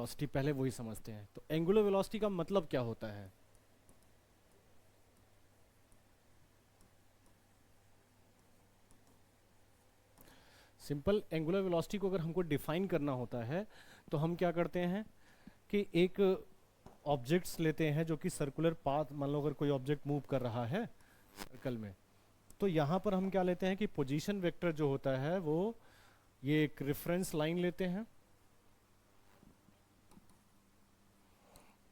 Velocity, पहले वही समझते हैं। तो एंगुलर वेलोसिटी का मतलब क्या होता है? सिंपल एंगुलर वेलोसिटी को अगर हमको डिफाइन करना होता है तो हम क्या करते हैं कि एक ऑब्जेक्ट्स लेते हैं जो कि सर्कुलर पाथ, मान लो अगर कोई ऑब्जेक्ट मूव कर रहा है सर्कल में, तो यहाँ पर हम क्या लेते हैं कि पोजीशन वेक्टर जो होता है वो ये एक रेफरेंस लाइन लेते हैं।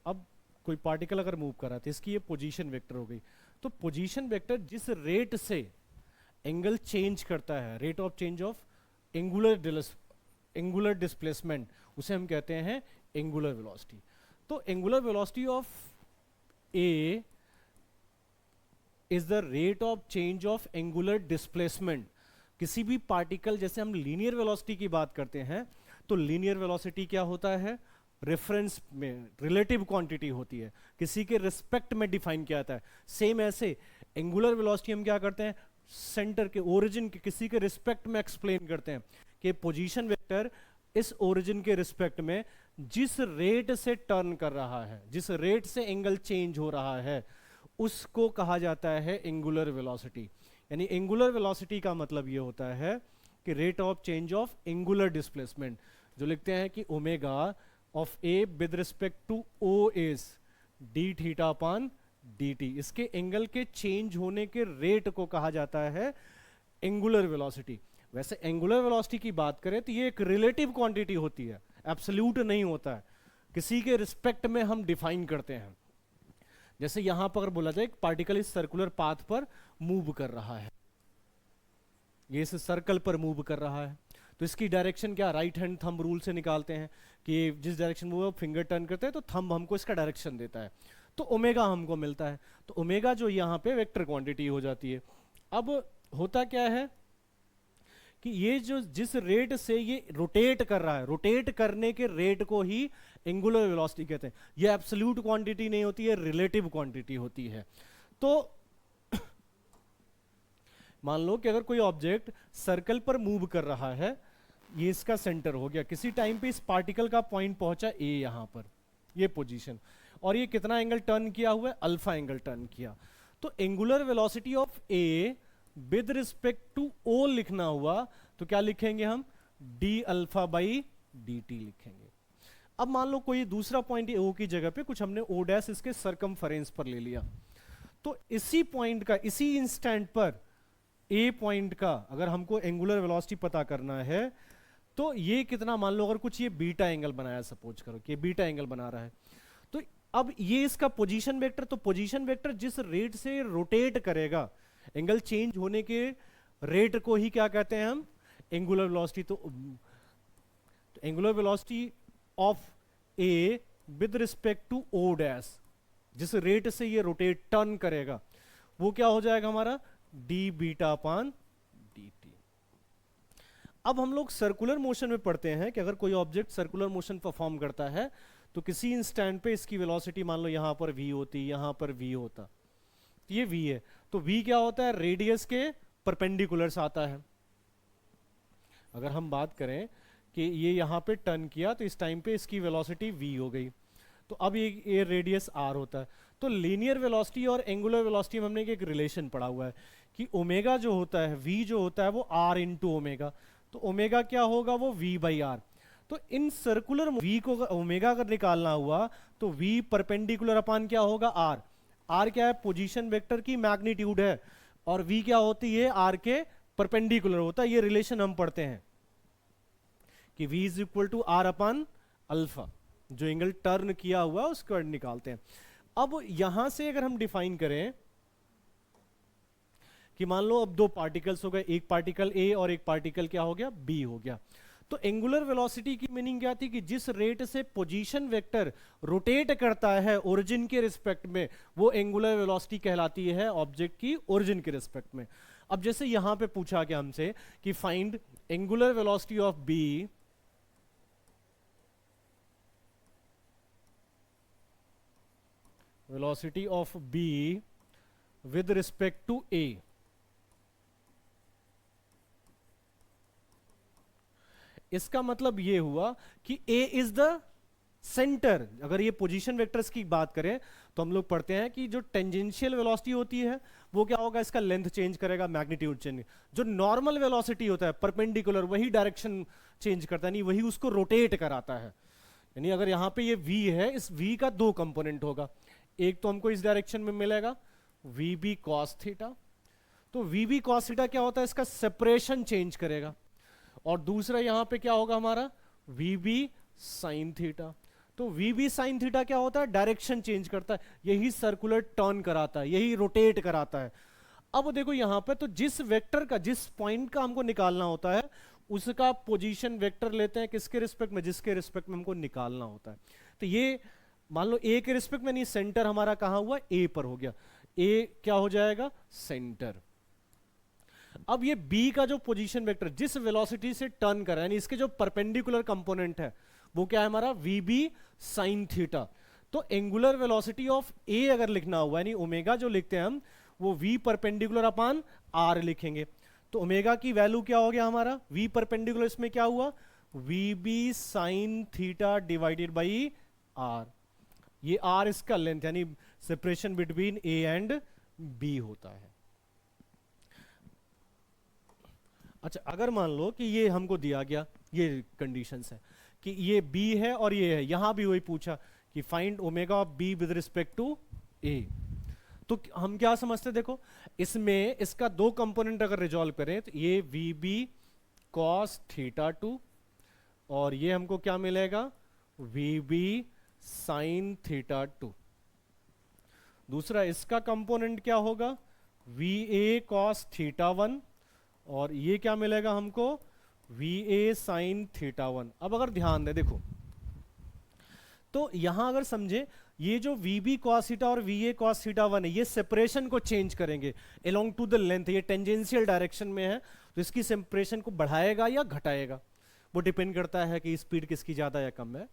अब कोई पार्टिकल अगर मूव कर रहा है तो इसकी ये पोजीशन वेक्टर हो गई। तो पोजीशन वेक्टर जिस रेट से एंगल चेंज करता है, rate of change of angular displacement, उसे हम कहते हैं एंगुलर वेलोसिटी। तो angular velocity of A is the rate of change of angular displacement. किसी भी पार्टिकल, जैसे हम लीनियर वेलोसिटी की बात करते हैं तो लीनियर वेलोसिटी क्या होता है? रेफरेंस में रिलेटिव क्वांटिटी होती है, किसी के रिस्पेक्ट में डिफाइन किया जाता है। सेम ऐसे एंगुलर वेलोसिटी हम क्या करते हैं? सेंटर के, ओरिजिन के, किसी के रिस्पेक्ट में एक्सप्लेन करते हैं कि पोजीशन वेक्टर इस ओरिजिन के रिस्पेक्ट में जिस रेट से टर्न कर रहा है, जिस रेट से एंगल चेंज हो रहा है, उसको कहा जाता है एंगुलर वेलोसिटी। यानी एंगुलर वेलोसिटी का मतलब ये होता है कि rate of change of angular displacement, जो लिखते हैं कि omega of A with respect to O is D theta upon D T. इसके एंगल के चेंज होने के रेट को कहा जाता है एंगुलर वेलोसिटी। वैसे एंगुलर वेलोसिटी की बात करें तो ये एक रिलेटिव क्वांटिटी होती है, एब्सोल्यूट नहीं होता है, किसी के रिस्पेक्ट में हम डिफाइन करते हैं। जैसे यहां पर बोला जाए एक पार्टिकल इस सर्कुलर पाथ पर मूव कर रहा है, ये इस सर्कल पर मूव कर रहा है, तो इसकी डायरेक्शन क्या राइट हैंड थंब रूल से निकालते हैं कि जिस डायरेक्शन में वो फिंगर टर्न करते हैं तो थंब हमको इसका डायरेक्शन देता है, तो ओमेगा हमको मिलता है। तो ओमेगा जो यहाँ पे वेक्टर क्वांटिटी हो जाती है। अब होता क्या है कि ये जो जिस रेट से ये रोटेट कर रहा है, रोटेट करने के रेट को ही एंगुलर वेलोसिटी कहते हैं। ये एब्सोल्यूट क्वांटिटी नहीं होती है, रिलेटिव क्वांटिटी होती है। तो मान लो कि अगर कोई ऑब्जेक्ट सर्कल पर मूव कर रहा है, ये इसका सेंटर हो गया, किसी टाइम पे इस पार्टिकल का पॉइंट पहुंचा ए यहां पर, ये पोजीशन, और ये कितना एंगल टर्न किया हुआ है? अल्फा एंगल टर्न किया। तो angular velocity of A with respect to O लिखना हुआ तो क्या लिखेंगे हम? D alpha by D T लिखेंगे। अब मान लो कोई दूसरा पॉइंट ओ की जगह पे कुछ हमने ओ डैश इसके सरकमफेरेंस पर ले लिया, तो इसी पॉइंट का, इसी इंस्टेंट पर ए पॉइंट का अगर हमको एंगुलर वेलोसिटी पता करना है तो ये कितना, मान लो अगर कुछ ये बीटा एंगल बनाया, सपोज करो कि बीटा एंगल बना रहा है, तो अब ये इसका पोजीशन वेक्टर, तो पोजीशन वेक्टर जिस रेट से रोटेट करेगा, एंगल चेंज होने के रेट को ही क्या कहते हैं हम? Angular velocity. तो angular velocity of A with respect to O dash, जिस रेट से ये रोटेट टर्न करेगा, वो क्या हो जाएगा हमारा? डी बीटा अपान डी टी। अब हम लोग सर्कुलर मोशन में पढ़ते हैं कि अगर कोई ऑब्जेक्ट सर्कुलर मोशन परफॉर्म करता है तो किसी इंस्टेंट पे इसकी वेलोसिटी, मान लो यहां पर v होती, यहां पर v होता, तो ये v है, तो v क्या होता है? रेडियस के परपेंडिकुलर्स आता है। अगर हम बात करें कि ये यहां पे टर्न किया तो इस टाइम पे इसकी वेलोसिटी v हो गई, तो अब ये रेडियस r होता है। तो लीनियर वेलोसिटी और एंगुलर वेलोसिटी में हमने एक रिलेशन पढ़ा हुआ है कि ओमेगा जो होता है, v जो होता है वो r इंटू ओमेगा, तो ओमेगा क्या होगा? वो v बाई आर। तो इन सर्कुलर v को ओमेगा अगर निकालना हुआ तो v परपेंडिकुलर अपान क्या होगा? r। r क्या है? पोजीशन वेक्टर की मैग्नीट्यूड है, और v क्या होती है? r के परपेंडिकुलर होता है। ये रिलेशन हम पढ़ते हैं कि v is equal to R upon alpha, जो एंगल टर्न किया हुआ उसको निकालते हैं। अब यहां से अगर हम डिफाइन करें कि मान लो अब दो पार्टिकल्स हो गए, एक पार्टिकल ए और एक पार्टिकल क्या हो गया? बी हो गया, तो एंगुलर वेलोसिटी की मीनिंग क्या थी कि जिस रेट से पोजीशन वेक्टर रोटेट करता है ओरिजिन के रिस्पेक्ट में, वो एंगुलर वेलोसिटी कहलाती है ऑब्जेक्ट की ओरिजिन के रिस्पेक्ट में। अब जैसे यहां पे पूछा गया हमसे कि find angular velocity of B velocity of B with respect to A, इसका मतलब ये हुआ कि A is the सेंटर, अगर ये पोजीशन वेक्टर्स की बात करें तो हम लोग पढ़ते हैं कि जो टेंजेंशियल वेलोसिटी होती है वो क्या होगा, इसका लेंथ चेंज करेगा, मैग्नीट्यूड चेंज। जो नॉर्मल वेलोसिटी होता है परपेंडिकुलर, वही डायरेक्शन चेंज करता है, नहीं वही उसको रोटेट कराता है। यानी अगर यहाँ पे ये v है, इस v का दो कंपोनेंट होगा, एक तो हमको इस डायरेक्शन में मिलेगा vb cos थीटा, तो vb cos थीटा क्या होता है, इसका सेपरेशन चेंज करेगा, और दूसरा यहाँ पे क्या होगा हमारा vb sin थीटा। तो vb sin थीटा क्या होता है, डायरेक्शन चेंज करता है, यही सर्कुलर टर्न कराता है, यही रोटेट कराता है। अब देखो यहाँ पे तो जिस वेक्टर का, जिस पॉइंट का हमको निकालना होता है उसका पोजीशन वेक्टर लेते हैं, किसके रिस्पेक्ट में, जिसके रिस्पेक्ट में हमको निकालना होता है। तो ये मान लो ए के रिस्पेक्ट में, नहीं सेंटर हमारा कहां हुआ, ए पर हो गया, ए क्या हो जाएगा, सेंटर। अब ये बी का जो पोजीशन वेक्टर जिस वेलोसिटी से टर्न कर रहा है, यानी इसके जो परपेंडिकुलर कंपोनेंट है वो क्या है हमारा वीबी साइन थीटा। तो एंगुलर वेलोसिटी ऑफ ए अगर लिखना हुआ, यानी ओमेगा जो लिखते हैं हम, वो वी परपेंडिकुलर अपान आर लिखेंगे। तो ओमेगा की वैल्यू क्या हो गया हमारा, वी परपेंडिकुलर, इसमें क्या हुआ, V B sine theta divided by R. ये आर इसका लेंथ, यानी separation between A and B होता है। अच्छा, अगर मान लो कि ये हमको दिया गया, ये कंडीशंस है कि ये बी है और ये है, यहां भी वही पूछा कि find omega of B with respect to A, तो हम क्या समझते हैं, देखो इसमें इसका दो कंपोनेंट अगर रिजॉल्व करें तो ये V B cos theta two, और ये हमको क्या मिलेगा, V B sine theta two. दूसरा इसका कंपोनेंट क्या होगा, V A cos theta one, और ये क्या मिलेगा हमको, V A sine theta one. अब अगर ध्यान दे देखो, तो यहां अगर समझे, ये जो वी बी कॉस थीटा और we A cos theta one है, ये सेपरेशन को चेंज करेंगे अलोंग टू द लेंथ, ये टेंजेंशियल डायरेक्शन में है, तो इसकी सेपरेशन को बढ़ाएगा या घटाएगा, वो डिपेंड करता है कि स्पीड किसकी ज्यादा या कम है।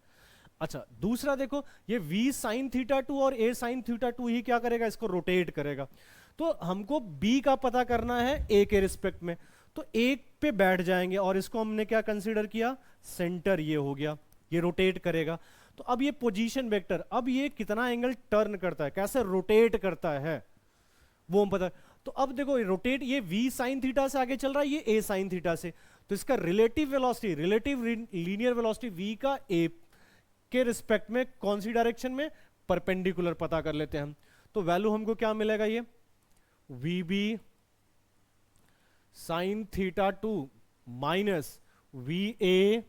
अच्छा, दूसरा देखो, ये v साइन थीटा टू और a साइन थीटा टू ही क्या करेगा, इसको रोटेट करेगा। तो हमको b का पता करना है a के रिस्पेक्ट में, तो a पे बैठ जाएंगे, और इसको हमने क्या कंसीडर किया, सेंटर, ये हो गया, ये रोटेट करेगा। तो अब ये पोजीशन वेक्टर, अब ये कितना एंगल टर्न करता है, कैसे रोटेट करता है वो हम पता। तो अब देखो रोटेट, ये v साइन थीटा से आगे चल रहा है, ये a साइन थीटा से, तो इसका relative velocity, relative linear velocity v का a के रिस्पेक्ट में कौन सी डायरेक्शन में, परपेंडिकुलर पता कर लेते हैं हम। तो वैल्यू हमको क्या मिलेगा, ये V B sine theta two minus V A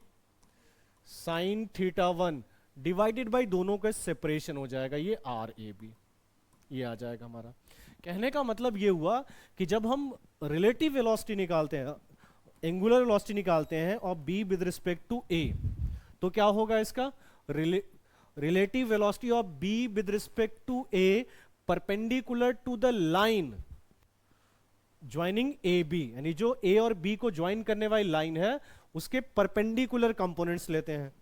sine theta one divided by दोनों का सेपरेशन हो जाएगा, ये आर ए बी, ये आ जाएगा हमारा। कहने का मतलब ये हुआ कि जब हम रिलेटिव वेलोसिटी निकालते हैं, एंगुलर वेलोसिटी निकालते हैं और B with respect to A, तो क्या होगा इसका, relative velocity of b with respect to a perpendicular to the line joining AB, यानी जो A और B को ज्वाइन करने वाली लाइन है उसके परपेंडिकुलर कंपोनेंट्स लेते हैं,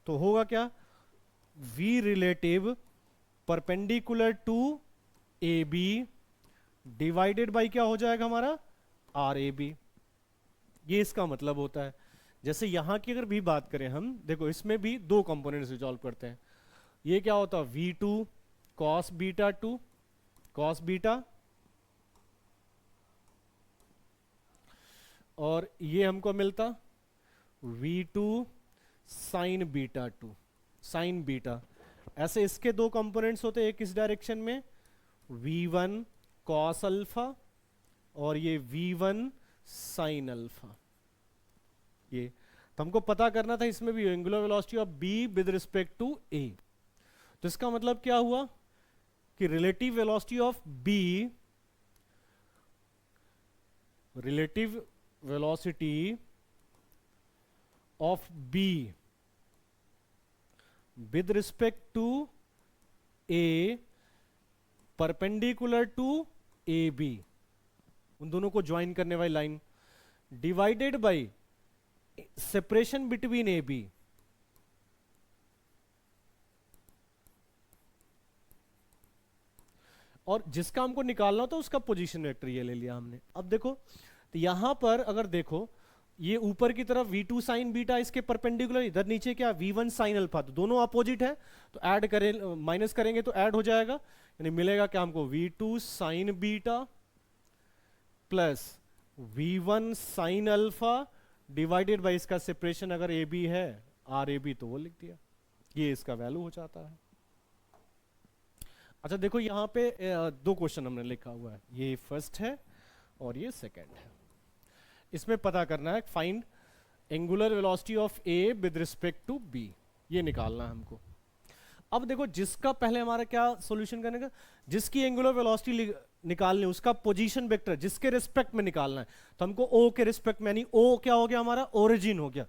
तो होगा क्या, V relative perpendicular to AB divided by क्या हो जाएगा हमारा, RAB। ये इसका मतलब होता है। जैसे यहां की अगर भी बात करें हम, देखो इसमें भी दो कंपोनेंट्स रिजॉल्व करते हैं, ये क्या होता है, V2 cos beta 2 cos beta, और ये हमको मिलता V2 sin beta 2 sin beta. ऐसे इसके दो कंपोनेंट्स होते हैं, एक इस डायरेक्शन में V1 cos अल्फा, और ये V1 sin अल्फा। ये तो हमको पता करना था, इसमें भी angular velocity of b with respect to a। तो इसका मतलब क्या हुआ कि relative velocity of b, relative velocity of b with respect to a perpendicular to ab, उन दोनों को ज्वाइन करने वाली line, divided by separation between A B, और जिसका हमको निकालना होता उसका पोजीशन वेक्टर ये ले लिया हमने। अब देखो, तो यहां पर अगर देखो ये ऊपर की तरफ v2 साइन बीटा इसके परपेंडिकुलर, इधर नीचे क्या v1 साइन अल्फा, तो दोनों अपोजिट है, तो ऐड करें, माइनस करेंगे तो ऐड हो जाएगा, यानी मिलेगा क्या हमको v2 sign beta plus v1 sine alpha divided by इसका सेपरेशन अगर ए बी है आर ए बी तो वो लिख दिया, ये इसका वैल्यू हो जाता है। अच्छा देखो यहाँ पे दो क्वेश्चन हमने लिखा हुआ है, ये फर्स्ट है और ये सेकंड है। इसमें पता करना है find angular velocity of A with respect to B, ये निकालना है हमको। अब देखो जिसका पहले हमारा क्या सॉल्यूशन करने का, जिसकी एंगुलर वेलोसिटी निकालनी है उसका पोजीशन वेक्टर जिसके रिस्पेक्ट में निकालना है, तो हमको ओ के रिस्पेक्ट में, यानी ओ क्या हो गया हमारा, ओरिजिन हो गया,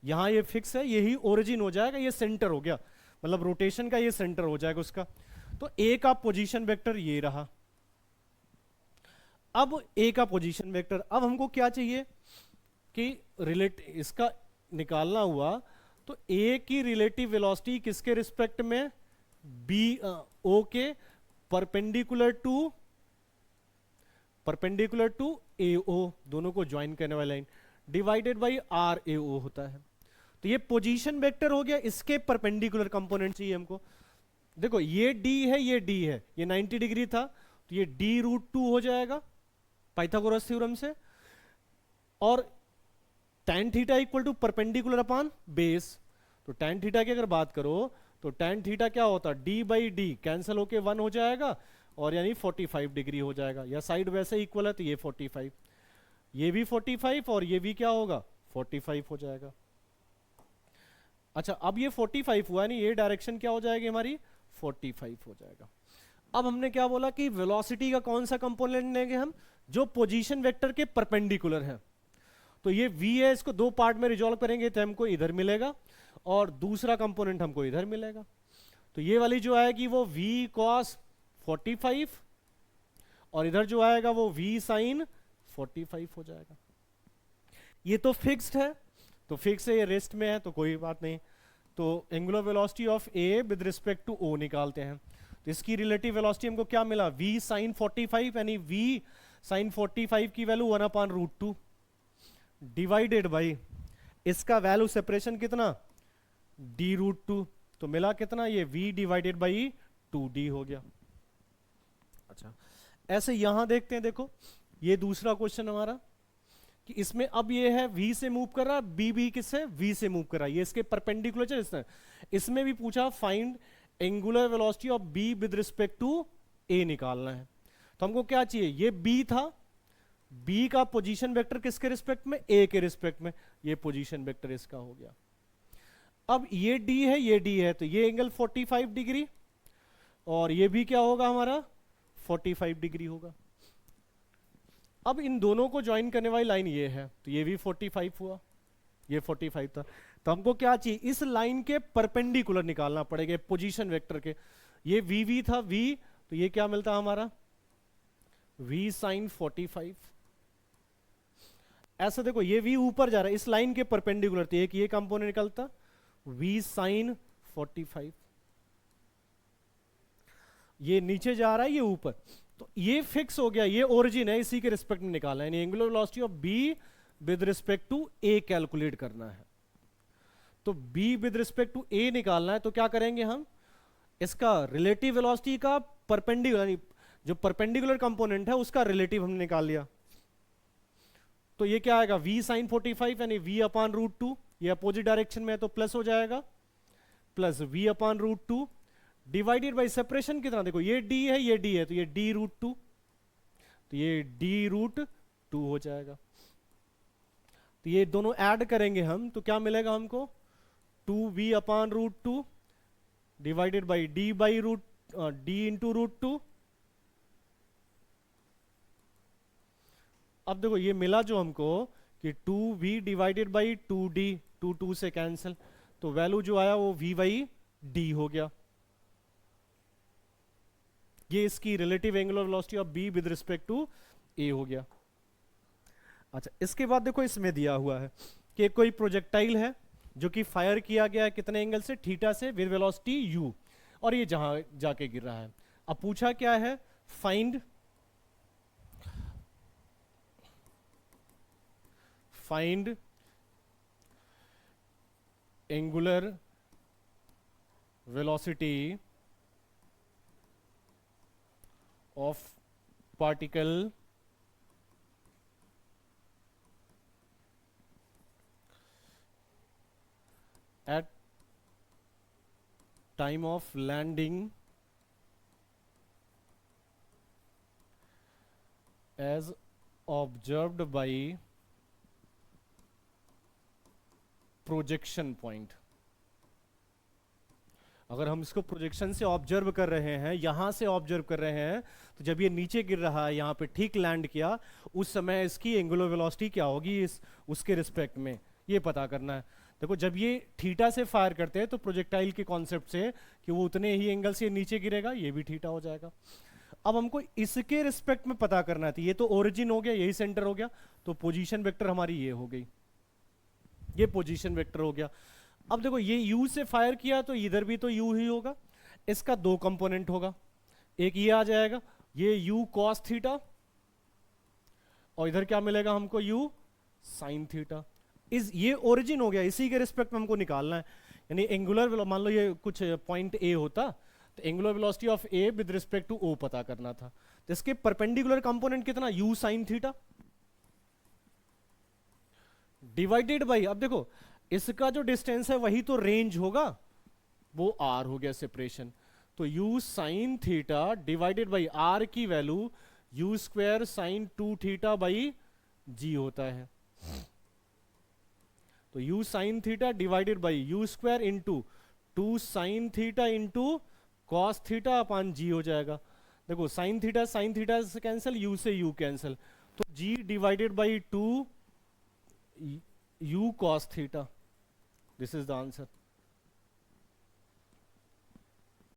यहाँ ये फिक्स है, यही ओरिजिन हो जाएगा, ये सेंटर हो गया, मतलब रोटेशन का ये सेंटर हो जाएगा उसका। तो ए का पोजीशन वेक्टर ये रहा। अब ए का पोजीशन वेक्टर, अब हमको क्या चाहिए कि इसका निकालना हुआ, तो ए की रिलेटिव वेलोसिटी किसके रिस्पेक्ट में, बी ओ के परपेंडिकुलर टू ए ओ, दोनों को ज्वाइन करने वाली line, divided by R A ओ होता है। तो ये पोजीशन वेक्टर हो गया, इसके परपेंडिकुलर कंपोनेंट चाहिए हमको। देखो ये d है, ये d है, ये 90 डिग्री था, तो ये d√2 हो जाएगा पाइथागोरस थ्योरम से, और tan theta equal to perpendicular upon base, तो tan थीटा की अगर बात करो तो tan थीटा क्या होता है, d बाई डी कैंसिल होके 1 हो जाएगा, और यानी 45 डिग्री हो जाएगा, या साइड वैसे इक्वल है तो ये 45, ये भी 45 और ये भी क्या होगा 45 हो जाएगा। अच्छा अब ये 45 हुआ, यानी ये डायरेक्शन क्या हो जाएगी हमारी 45 हो जाएगा। अब हमने क्या बोला कि वेलोसिटी का कौन सा कंपोनेंट लेंगे हम, जो पोजीशन वेक्टर के परपेंडिकुलर है, तो ये v है, इसको दो पार्ट में रिजॉल्व करेंगे तो हमको इधर मिलेगा, और दूसरा कंपोनेंट हमको इधर मिलेगा। तो ये वाली जो आएगी वो v cos 45, और इधर जो आएगा वो v sin 45 हो जाएगा। ये तो फिक्स्ड है, तो फिक्स है, ये रेस्ट में है तो कोई बात नहीं। तो angular velocity of A with respect to O निकालते हैं, तो इसकी रिलेटिव वेलोसिटी हमको क्या मिला, v sin 45, यानी v sin 45 की वैल्यू 1/√2 डिवाइडेड बाई इसका वैल्यू सेपरेशन कितना d√2, तो मिला कितना, ये v डिवाइडेड बाई 2d हो गया। अच्छा ऐसे यहां देखते हैं, देखो ये दूसरा क्वेश्चन हमारा, कि इसमें अब ये है v से मूव कर रहा है, b किससे v से मूव कर रहा है, ये इसके परपेंडिकुलर है। इसमें भी पूछा find angular velocity of b with respect to a निकालना है, तो हमको क्या चाहिए, ये b था, b का पोजीशन वेक्टर किसके रिस्पेक्ट में, a के रिस्पेक्ट में, ये पोजीशन वेक्टर इसका हो गया। अब ये d है, ये d है, तो ये एंगल 45 डिग्री, और ये भी क्या होगा हमारा 45 डिग्री होगा। अब इन दोनों को ज्वाइन करने वाली लाइन ये है, तो ये भी 45 हुआ, ये 45 था, तो हमको क्या चाहिए, इस लाइन के परपेंडिकुलर निकालना पड़ेगा पोजीशन वेक्टर के। ये v था, v, तो ये क्या मिलता हमारा v sin 45। ऐसा देखो ये v ऊपर जा रहा है, इस लाइन के परपेंडिकुलर, तो एक ये कंपोनेंट निकलता v sin 45, ये नीचे जा रहा है, ये ऊपर, तो ये फिक्स हो गया, ये ओरिजिन है, इसी के रिस्पेक्ट में निकालना है, यानी angular velocity of b with respect to a calculate करना है। तो b with respect to a निकालना है, तो क्या करेंगे हम, इसका रिलेटिव वेलोसिटी का परपेंडिकुलर, यानी जो परपेंडिकुलर कंपोनेंट है उसका रिलेटिव हमने निकाल लिया, तो ये क्या आएगा v sin 45, यानी v/√2, ये अपोजिट डायरेक्शन में है तो प्लस हो जाएगा, plus v/√2 divided by separation कितना, देखो ये d है, ये d है, तो ये d√2, तो ये d√2 हो जाएगा। तो ये दोनों ऐड करेंगे हम, तो क्या मिलेगा हमको, 2v/√2 divided by d into √2। अब देखो ये मिला जो हमको कि 2v डिवाइडेड बाई 2d, 2 से कैंसिल, तो वैल्यू जो आया वो v/d हो गया। ये इसकी relative angular velocity of b with respect to a हो गया। अच्छा इसके बाद देखो इसमें दिया हुआ है कि कोई प्रोजेक्टाइल है जो कि फायर किया गया है कितने एंगल से, थीटा से, विद वेलोसिटी u, और ये जहां जाके गिर रहा है। अब पूछा क्या है, find angular velocity of particle at time of landing as observed by projection point। अगर हम इसको प्रोजेक्शन से ऑब्जर्व कर रहे हैं, यहां से ऑब्जर्व कर रहे हैं, तो जब ये नीचे गिर रहा है, यहां पे ठीक लैंड किया, उस समय इसकी एंगुलर वेलोसिटी क्या होगी इस उसके रिस्पेक्ट में, ये पता करना है। देखो जब ये थीटा से फायर करते हैं तो प्रोजेक्टाइल के कॉन्सेप्ट से कि वो उतने ही एंगल से नीचे गिरेगा, ये भी थीटा हो जाएगा। अब हमको इसके रिस्पेक्ट में पता करना थी, ये तो ओरिजिन हो गया, यही सेंटर हो गया, तो पोजीशन वेक्टर हमारी ये हो गई, ये पोजीशन वेक्टर हो गया। अब देखो ये u से फायर किया तो इधर भी तो u ही होगा, इसका दो कंपोनेंट होगा, एक ये आ जाएगा, ये u cos थीटा, और इधर क्या मिलेगा हमको u sin थीटा। इस ये ओरिजिन हो गया, इसी के रिस्पेक्ट में हमको निकालना है। यानी एंगुलर, मान लो ये कुछ पॉइंट a होता, तो angular velocity of a with respect to o पता करना था, तो इसके परपेंडिकुलर कंपोनेंट कितना, u sin theta divided by, अब देखो इसका जो डिस्टेंस है वही तो रेंज होगा, वो r हो गया सेपरेशन, तो u sin theta divided by r की value u square sin 2 theta by g होता है। तो u sin theta divided by u square into 2 sin theta into cos theta upon g हो जाएगा। देखो sin थीटा से cancel, u से u cancel, तो g divided by 2 u cos theta, this is the answer.